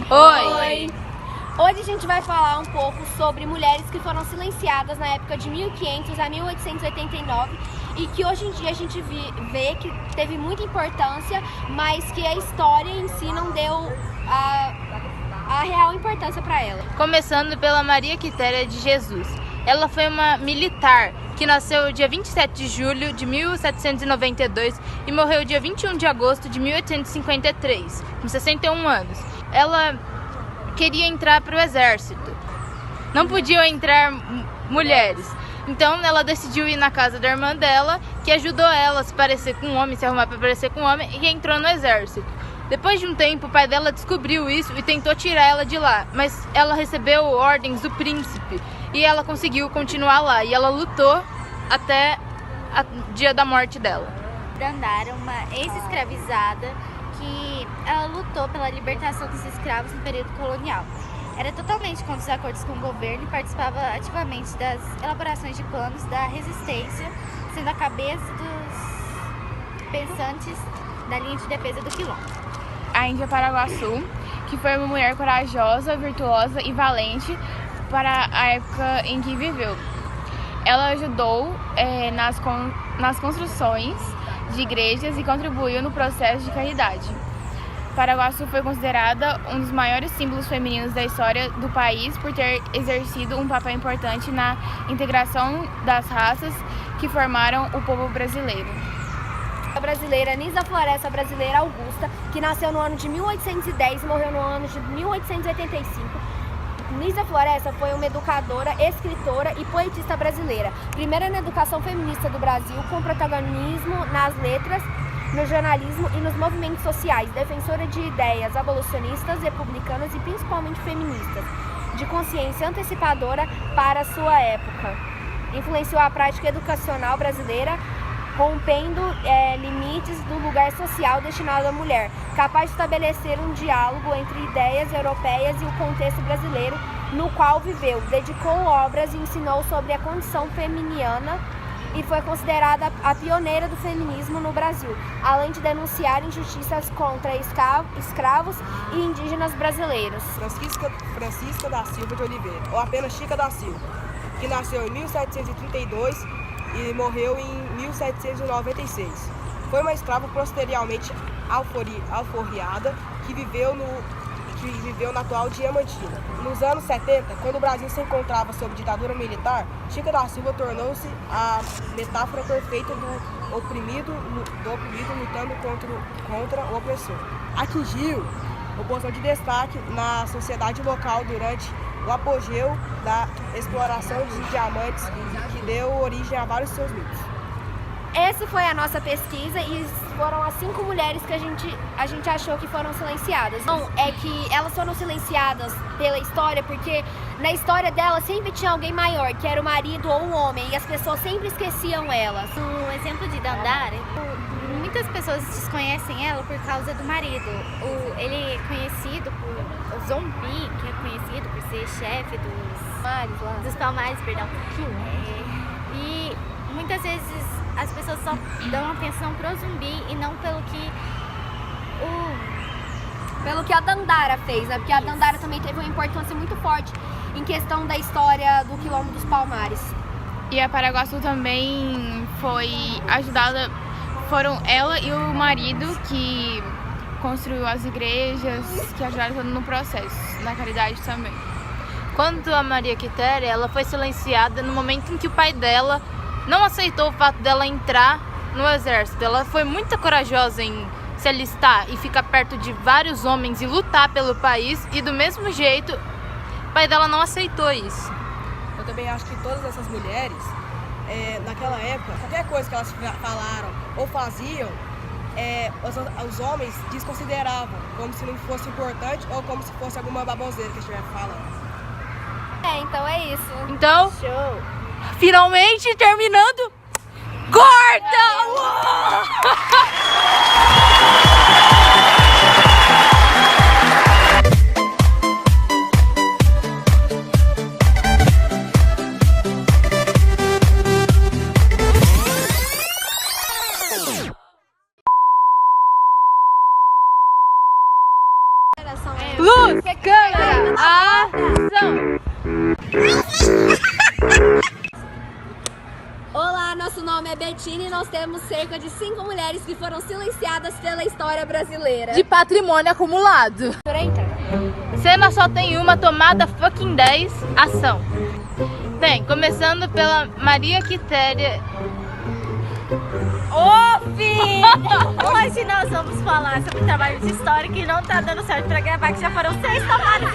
Oi! Hoje a gente vai falar um pouco sobre mulheres que foram silenciadas na época de 1500 a 1889 e que hoje em dia a gente vê que teve muita importância, mas que a história em si não deu a real importância para ela. Começando pela Maria Quitéria de Jesus. Ela foi uma militar que nasceu dia 27 de julho de 1792 e morreu dia 21 de agosto de 1853, com 61 anos. Ela queria entrar para o exército. Não podiam entrar mulheres. Então ela decidiu ir na casa da irmã dela, que ajudou ela a se parecer com um homem, se arrumar para parecer com um homem, e entrou no exército. Depois de um tempo, o pai dela descobriu isso e tentou tirar ela de lá, mas ela recebeu ordens do príncipe e ela conseguiu continuar lá. E ela lutou até o dia da morte dela. Dandara, uma ex-escravizada, que ela lutou pela libertação dos escravos no período colonial. Era totalmente contra os acordos com o governo e participava ativamente das elaborações de planos da resistência, sendo a cabeça dos pensantes da linha de defesa do quilombo. A Índia Paraguaçu, que foi uma mulher corajosa, virtuosa e valente para a época em que viveu. Ela ajudou nas construções de igrejas e contribuiu no processo de caridade. Paraguaçu foi considerada um dos maiores símbolos femininos da história do país por ter exercido um papel importante na integração das raças que formaram o povo brasileiro. A brasileira Nisa Floresta Brasileira Augusta, que nasceu no ano de 1810 e morreu no ano de 1885. Nisa Floresta foi uma educadora, escritora e poetista brasileira, primeira na educação feminista do Brasil, com protagonismo nas letras, no jornalismo e nos movimentos sociais, defensora de ideias abolicionistas, republicanas e principalmente feministas, de consciência antecipadora para sua época. Influenciou a prática educacional brasileira, rompendo limites do lugar social destinado à mulher, capaz de estabelecer um diálogo entre ideias europeias e o contexto brasileiro no qual viveu. Dedicou obras e ensinou sobre a condição feminina e foi considerada a pioneira do feminismo no Brasil, além de denunciar injustiças contra escravos e indígenas brasileiros. Francisca da Silva de Oliveira, ou apenas Chica da Silva, que nasceu em 1732 e morreu em 1796. Foi uma escrava posteriormente alforriada que viveu na atual Diamantina. Nos anos 70, quando o Brasil se encontrava sob ditadura militar, Chica da Silva tornou-se a metáfora perfeita do oprimido lutando contra o opressor. Atingiu uma posição de destaque na sociedade local durante o apogeu da exploração de diamantes, que deu origem a vários seus mitos. Essa foi a nossa pesquisa e foram as 5 mulheres que a gente achou que foram silenciadas. Bom, é que elas foram silenciadas pela história porque na história dela sempre tinha alguém maior, que era o marido ou o homem, e as pessoas sempre esqueciam elas. No exemplo de Dandara, muitas pessoas desconhecem ela por causa do marido. Ele é conhecido por o Zumbi, que é conhecido por ser chefe dos Palmares, perdão. E muitas vezes as pessoas só dão atenção pro Zumbi e não pelo que a Dandara fez, né? Porque a Dandara também teve uma importância muito forte em questão da história do Quilombo dos Palmares. E a Paraguaçu também foi ajudada, foram ela e o marido que construiu as igrejas, que ajudaram no processo, na caridade também. Quanto a Maria Quitéria, ela foi silenciada no momento em que o pai dela não aceitou o fato dela entrar no exército. Ela foi muito corajosa em se alistar e ficar perto de vários homens e lutar pelo país, e do mesmo jeito o pai dela não aceitou isso. Eu também acho que todas essas mulheres, naquela época, qualquer coisa que elas falaram ou faziam, os homens desconsideravam como se não fosse importante ou como se fosse alguma baboseira que estiver falando. Então é isso. Então, show! Finalmente terminando. Gorda! ação. Luz, câmera, ação! Olá, nosso nome é Betina e nós temos cerca de 5 mulheres que foram silenciadas pela história brasileira. De patrimônio acumulado. Cena só tem uma, tomada fucking 10, ação. Bem, começando pela Maria Quitéria. Ô, filho! Hoje nós vamos falar sobre trabalho de história que não tá dando certo pra gravar, que já foram 6 tomadas.